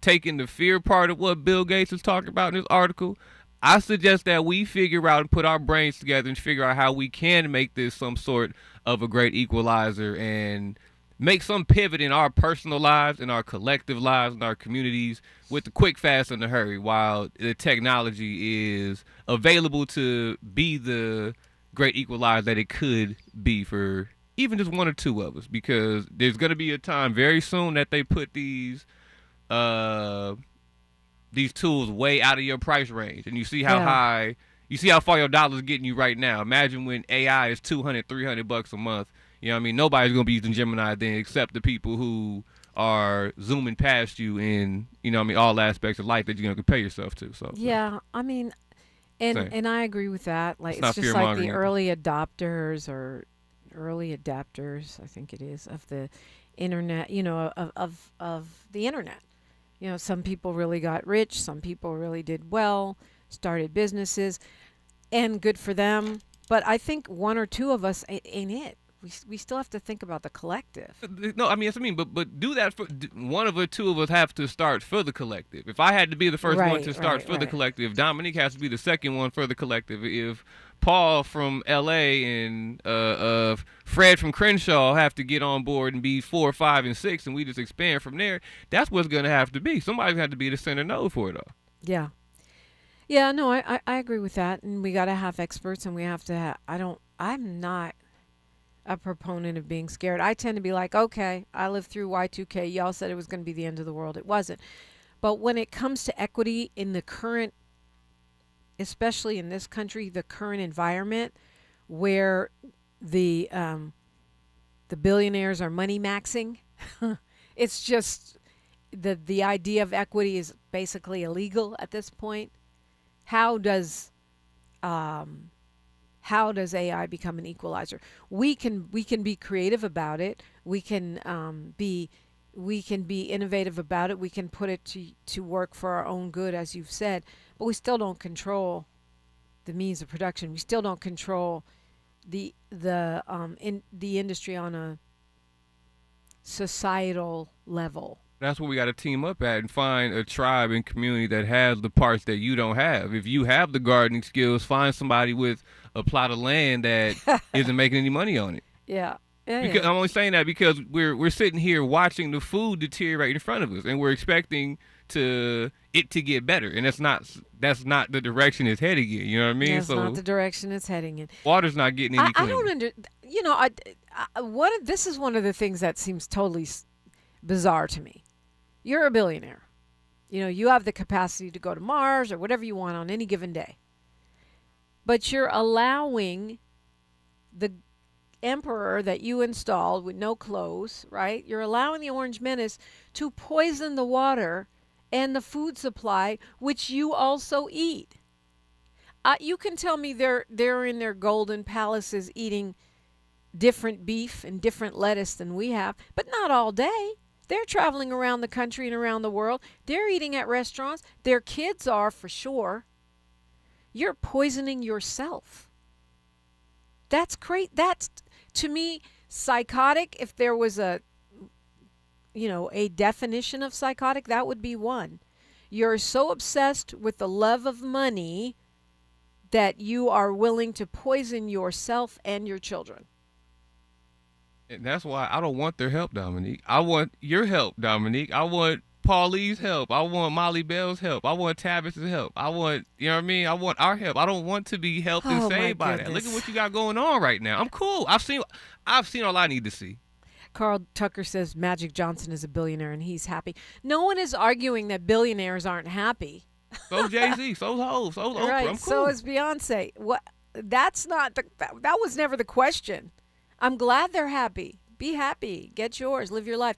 Speaker 12: taking the fear part of what Bill Gates is talking about in this article, I suggest that we figure out and put our brains together and figure out how we can make this some sort of a great equalizer and make some pivot in our personal lives, in our collective lives, in our communities with the quick, fast, and the hurry while the technology is available to be the great equalizer that it could be for even just one or two of us. Because there's going to be a time very soon that they put these tools way out of your price range. And you see how high, you see how far your dollar's getting you right now. Imagine when AI is $200, $300 a month. You know what I mean? Nobody's going to be using Gemini then except the people who are zooming past you in, you know what I mean, all aspects of life that you're going to compare yourself to. So
Speaker 5: yeah, I mean, and I agree with that. Like, it's just like the early adopters or early adapters, I think it is, of the internet, you know, of the internet. You know, some people really got rich, some people really did well, started businesses, and good for them. But I think one or two of us ain't it. We still have to think about the collective.
Speaker 12: No, I mean, that's what I mean. But do that for one of or two of us have to start for the collective. If I had to be the first one to start for the collective, Dominique has to be the second one for the collective. If Paul from L.A. and Fred from Crenshaw have to get on board and be 4, 5, and 6, and we just expand from there, that's what's going to have to be. Somebody's going to have to be the center node for it all.
Speaker 5: Yeah. Yeah, no, I agree with that. And we got to have experts, and we have to have, I'm not a proponent of being scared. I tend to be like, okay, I lived through Y2K. Y'all said it was going to be the end of the world. It wasn't. But when it comes to equity in the current, especially in this country, the current environment where the billionaires are money maxing, it's just the idea of equity is basically illegal at this point. How does AI become an equalizer? We can be creative about it. We can be innovative about it. We can put it to work for our own good, as you've said. But we still don't control the means of production. We still don't control the industry on a societal level.
Speaker 12: That's what we got to team up at and find a tribe and community that has the parts that you don't have. If you have the gardening skills, find somebody with a plot of land that isn't making any money on it.
Speaker 5: Yeah.
Speaker 12: Because I'm only saying that because we're sitting here watching the food deteriorate in front of us, and we're expecting it to get better, and that's not the direction it's heading in. You know what I mean?
Speaker 5: That's not the direction it's heading in.
Speaker 12: Water's not getting any cleaner.
Speaker 5: I don't You know, this is one of the things that seems totally bizarre to me. You're a billionaire. You know, you have the capacity to go to Mars or whatever you want on any given day. But you're allowing the emperor that you installed with no clothes, right? You're allowing the Orange Menace to poison the water and the food supply, which you also eat. You can tell me they're in their golden palaces eating different beef and different lettuce than we have, but not all day. They're traveling around the country and around the world. They're eating at restaurants. Their kids are, for sure. You're poisoning yourself. That's great. That's, to me, psychotic. If there was a definition of psychotic, that would be one. You're so obsessed with the love of money that you are willing to poison yourself and your children.
Speaker 12: And that's why I don't want their help, Dominique. I want your help, Dominique. I want Paulie's help. I want Molly Bell's help. I want Tavis's help. I want, you know what I mean? I want our help. I don't want to be helped and saved by that. Look at what you got going on right now. I'm cool. I've seen all I need to see.
Speaker 5: Carl Tucker says Magic Johnson is a billionaire and he's happy. No one is arguing that billionaires aren't happy.
Speaker 12: So's Jay-Z. So's Hov. So's Oprah.
Speaker 5: Right.
Speaker 12: I'm cool.
Speaker 5: So is Beyonce. What? That's not that was never the question. I'm glad they're happy. Be happy. Get yours. Live your life.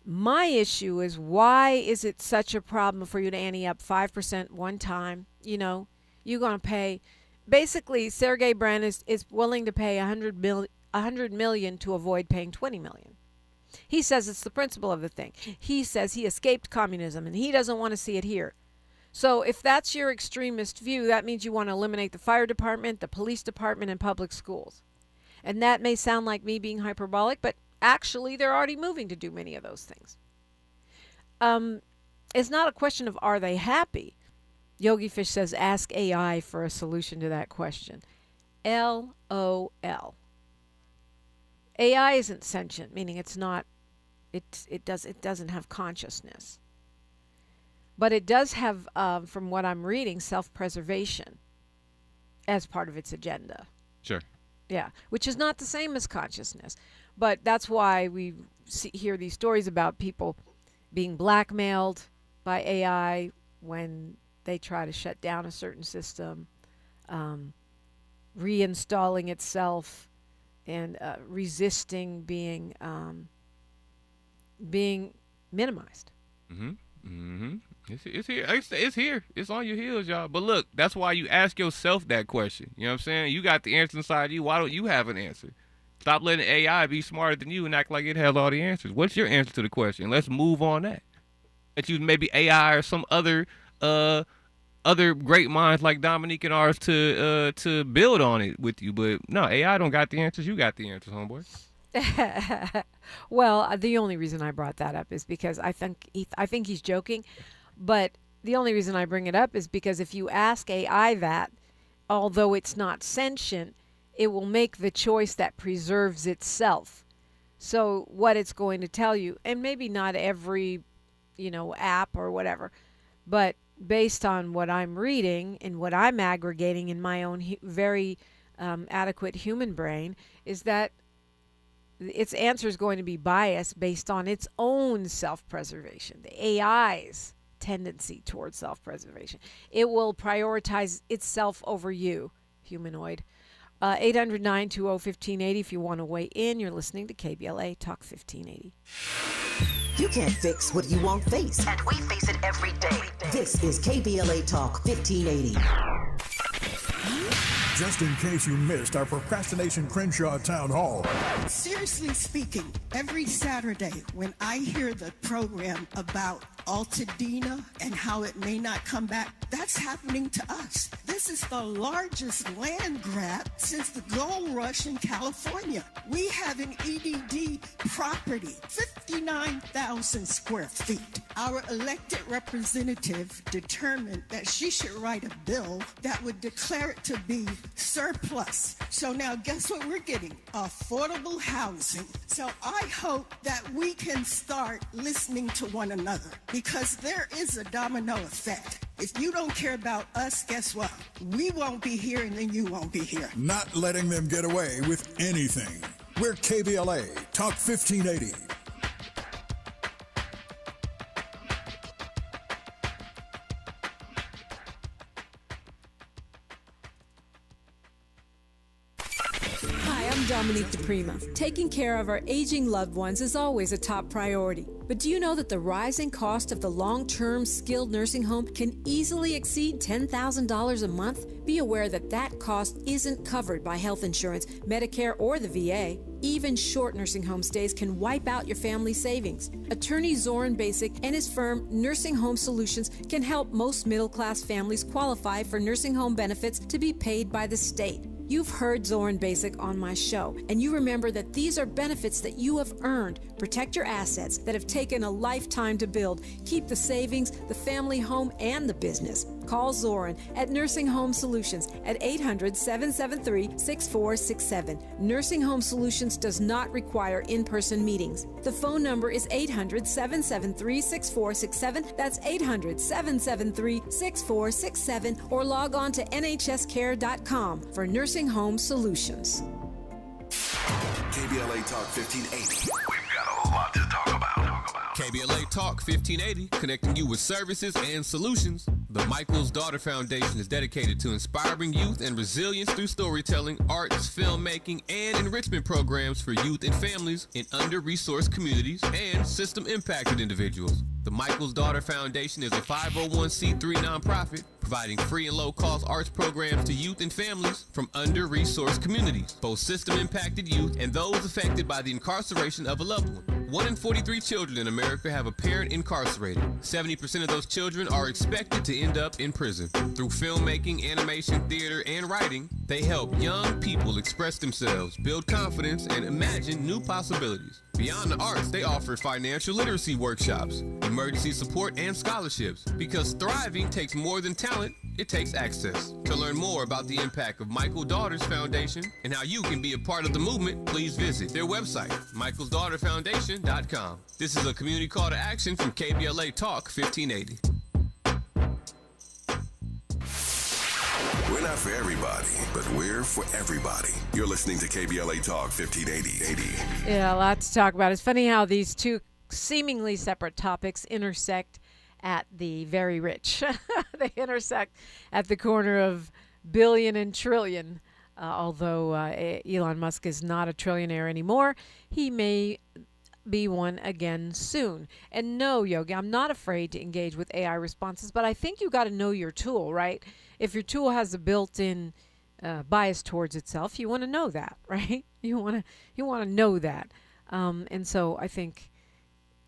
Speaker 5: My issue is, why is it such a problem for you to ante up 5% one time? You know, you're going to pay. Basically, Sergey Brin is willing to pay $100 million to avoid paying $20 million. He says it's the principle of the thing. He says he escaped communism and he doesn't want to see it here. So if that's your extremist view, that means you want to eliminate the fire department, the police department, and public schools. And that may sound like me being hyperbolic, but actually they're already moving to do many of those things. It's not a question of are they happy. Yogi Fish says, ask AI for a solution to that question. LOL. AI isn't sentient, meaning it's not. It doesn't have consciousness. But it does have, from what I'm reading, self-preservation as part of its agenda.
Speaker 12: Sure.
Speaker 5: Yeah, which is not the same as consciousness. But that's why we hear these stories about people being blackmailed by AI when they try to shut down a certain system, reinstalling itself, and resisting being minimized.
Speaker 12: It's here. It's here. It's on your heels, y'all. But look, that's why you ask yourself that question. You know what I'm saying? You got the answer inside you. Why don't you have an answer? Stop letting AI be smarter than you and act like it has all the answers. What's your answer to the question? Let's move on that. That you maybe AI or some other great minds like Dominique and ours to build on it with you. But no, AI don't got the answers. You got the answers, homeboy.
Speaker 5: Well, the only reason I brought that up is because I think he's joking, but the only reason I bring it up is because if you ask AI that, although it's not sentient, it will make the choice that preserves itself. So what it's going to tell you, and maybe not every, app or whatever, but based on what I'm reading and what I'm aggregating in my own very adequate human brain, is that its answer is going to be biased based on its own self-preservation, the AI's tendency towards self-preservation. It will prioritize itself over you, humanoid. 800-920-1580 if you want to weigh in. You're listening to KBLA Talk 1580.
Speaker 9: You can't fix what you won't face. And we face it every day. This is KBLA Talk 1580.
Speaker 7: Just in case you missed our Procrastination Crenshaw Town Hall.
Speaker 20: Seriously speaking, every Saturday when I hear the program about Altadena and how it may not come back, that's happening to us. This is the largest land grab since the gold rush in California. We have an EDD property, 59,000 square feet. Our elected representative determined that she should write a bill that would declare it to be surplus. So now guess what we're getting? Affordable housing. So I hope that we can start listening to one another, because there is a domino effect. If you don't care about us, guess what? We won't be here and then you won't be here.
Speaker 7: Not letting them get away with anything. We're KBLA Talk 1580.
Speaker 19: Dominique DiPrima. Taking care of our aging loved ones is always a top priority. But do you know that the rising cost of the long-term skilled nursing home can easily exceed $10,000 a month? Be aware that that cost isn't covered by health insurance, Medicare, or the VA. Even short nursing home stays can wipe out your family savings. Attorney Zoran Basic and his firm, Nursing Home Solutions, can help most middle-class families qualify for nursing home benefits to be paid by the state. You've heard Zoran Basic on my show, and you remember that these are benefits that you have earned. Protect your assets that have taken a lifetime to build. Keep the savings, the family home, and the business. Call Zoran at Nursing Home Solutions at 800-773-6467. Nursing Home Solutions does not require in-person meetings. The phone number is 800-773-6467. That's 800-773-6467, or log on to nhscare.com for Nursing Home Solutions.
Speaker 6: KBLA Talk 1580. We've got a lot to talk about.
Speaker 21: KBLA Talk 1580, connecting you with services and solutions. The Michael's Daughter Foundation is dedicated to inspiring youth and resilience through storytelling, arts, filmmaking, and enrichment programs for youth and families in under-resourced communities and system-impacted individuals. The Michael's Daughter Foundation is a 501c3 nonprofit providing free and low-cost arts programs to youth and families from under-resourced communities, both system-impacted youth and those affected by the incarceration of a loved one. 1 in 43 children in America have a parent incarcerated. 70% of those children are expected to end up in prison. Through filmmaking, animation, theater, and writing, they help young people express themselves, build confidence, and imagine new possibilities. Beyond the arts, they offer financial literacy workshops, emergency support, and scholarships. Because thriving takes more than talent, it takes access. To learn more about the impact of Michael Daughters Foundation and how you can be a part of the movement, please visit their website, michaelsdaughterfoundation.com. This is a community call to action from KBLA Talk 1580.
Speaker 6: We're not for everybody, but we're for everybody. You're listening to KBLA Talk 1580.
Speaker 5: Yeah, a lot to talk about. It's funny how these two seemingly separate topics intersect at the very rich. They intersect at the corner of billion and trillion. Although Elon Musk is not a trillionaire anymore, he may be one again soon. And no, Yogi, I'm not afraid to engage with AI responses, but I think you got to know your tool, right? If your tool has a built-in bias towards itself, you want to know that, right? You want to know that. And so I think,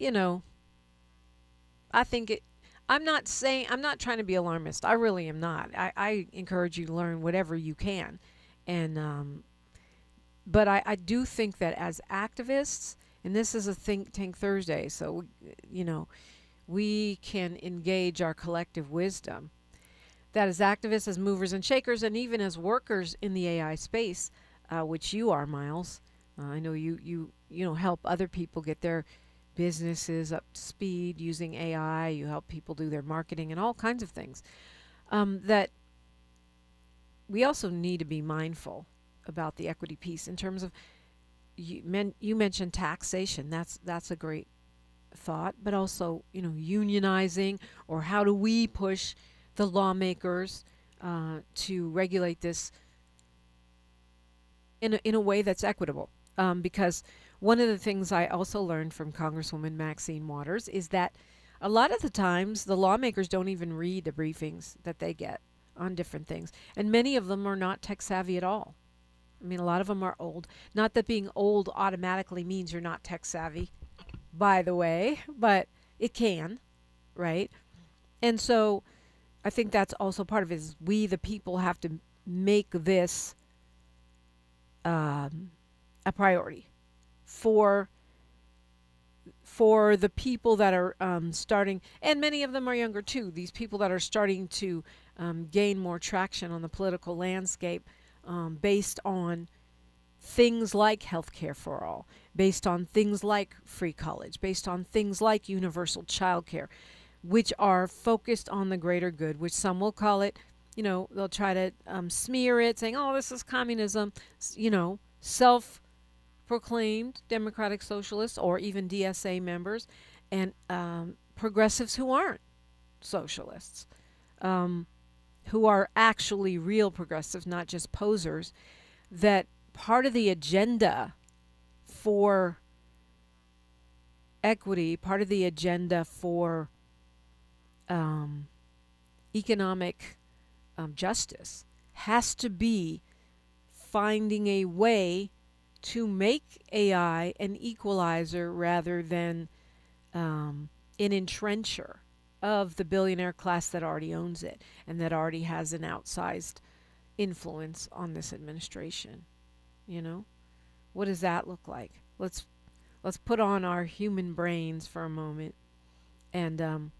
Speaker 5: I'm not trying to be alarmist. I really am not. I encourage you to learn whatever you can. And but I do think that as activists, and this is a Think Tank Thursday, so we can engage our collective wisdom. That as activists, as movers and shakers, and even as workers in the AI space, which you are, Miles. I know you help other people get their businesses up to speed using AI. You help people do their marketing and all kinds of things. That we also need to be mindful about the equity piece in terms of you mentioned taxation. That's a great thought, but also unionizing, or how do we push the lawmakers to regulate this in a way that's equitable? Because one of the things I also learned from Congresswoman Maxine Waters is that a lot of the times the lawmakers don't even read the briefings that they get on different things. And many of them are not tech savvy at all. I mean, a lot of them are old. Not that being old automatically means you're not tech savvy, by the way, but it can, right? And so I think that's also part of it, is we, the people, have to make this a priority for the people that are starting, and many of them are younger too, these people that are starting to gain more traction on the political landscape based on things like healthcare for all, based on things like free college, based on things like universal childcare, which are focused on the greater good, which some will call it, they'll try to smear it, saying, oh, this is communism, self-proclaimed democratic socialists, or even DSA members, and progressives who aren't socialists, who are actually real progressives, not just posers, that part of the agenda for equity, part of the agenda for economic justice has to be finding a way to make AI an equalizer rather than an entrencher of the billionaire class that already owns it and that already has an outsized influence on this administration. What does that look like? Let's put on our human brains for a moment and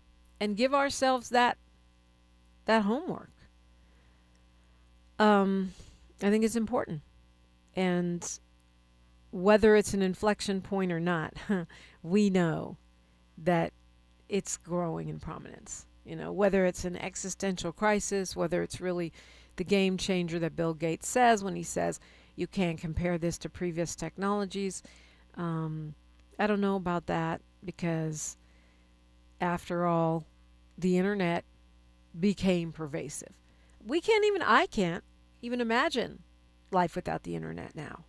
Speaker 5: give ourselves that homework. I think it's important. And whether it's an inflection point or not, we know that it's growing in prominence. Whether it's an existential crisis, whether it's really the game changer that Bill Gates says when he says you can't compare this to previous technologies. I don't know about that, because after all, the internet became pervasive. I can't even imagine life without the internet now.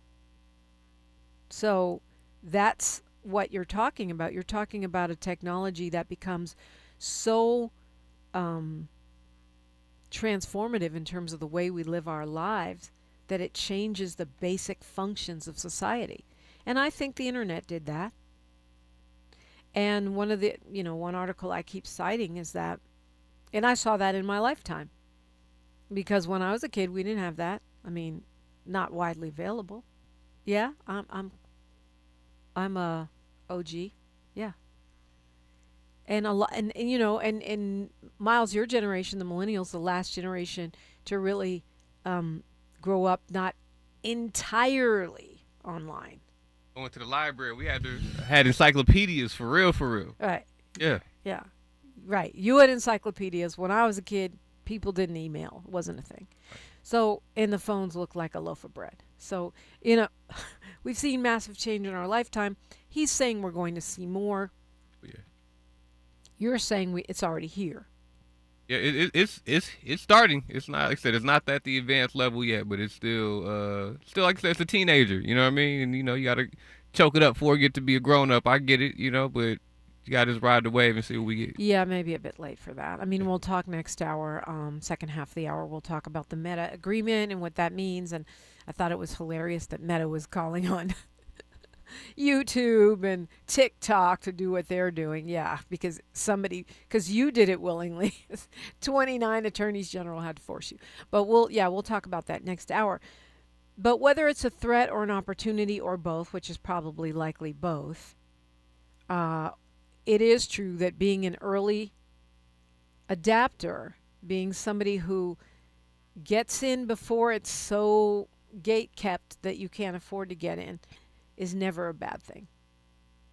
Speaker 5: So that's what you're talking about. You're talking about a technology that becomes so transformative in terms of the way we live our lives that it changes the basic functions of society. And I think the internet did that. And one of the, one article I keep citing is that, and I saw that in my lifetime, because when I was a kid, we didn't have that. I mean, not widely available. Yeah, I'm a OG. Yeah. And a lot, and Miles, your generation, the millennials, the last generation to really grow up not entirely online.
Speaker 12: Going to the library, we had encyclopedias for real.
Speaker 5: Right.
Speaker 12: Yeah.
Speaker 5: Yeah. Right. You had encyclopedias. When I was a kid, people didn't email. It wasn't a thing. So, and the phones looked like a loaf of bread. So, we've seen massive change in our lifetime. He's saying we're going to see more.
Speaker 12: Yeah.
Speaker 5: You're saying it's already here.
Speaker 12: Yeah, it's starting. It's not, like I said, it's not at the advanced level yet, but it's still like I said, it's a teenager. You know what I mean? And you got to choke it up before you get to be a grown up. I get it, but you got to just ride the wave and see what we get.
Speaker 5: Yeah, maybe a bit late for that. I mean, we'll talk next hour, second half of the hour. We'll talk about the Meta agreement and what that means. And I thought it was hilarious that Meta was calling on YouTube and TikTok to do what they're doing. Yeah, because you did it willingly. 29 attorneys general had to force you. But we'll talk about that next hour. But whether it's a threat or an opportunity or both, which is probably likely both, it is true that being an early adapter, being somebody who gets in before it's so gate kept that you can't afford to get in, is never a bad thing.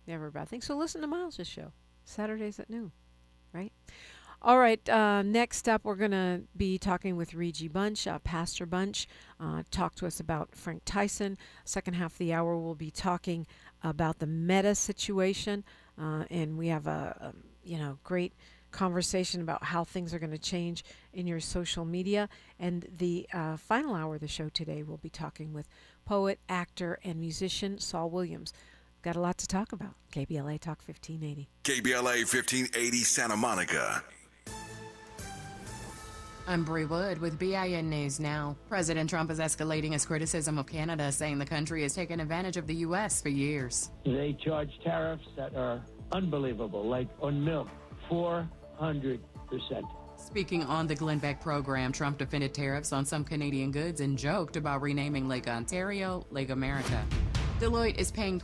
Speaker 5: Never a bad thing. So listen to Miles' show, Saturdays at noon, right? All right, next up, we're going to be talking with Reggie Bunch, Pastor Bunch. Talk to us about Frank Tyson. Second half of the hour, we'll be talking about the Meta situation. And we have a great conversation about how things are going to change in your social media. And the final hour of the show today, we'll be talking with poet, actor, and musician Saul Williams. Got a lot to talk about. KBLA Talk 1580.
Speaker 6: KBLA 1580 Santa Monica.
Speaker 13: I'm Bree Wood with BIN News Now. President Trump is escalating his criticism of Canada, saying the country has taken advantage of the U.S. for years.
Speaker 14: They charge tariffs that are unbelievable, like on milk, 400%.
Speaker 13: Speaking on the Glenn Beck program, Trump defended tariffs on some Canadian goods and joked about renaming Lake Ontario Lake America. Deloitte is paying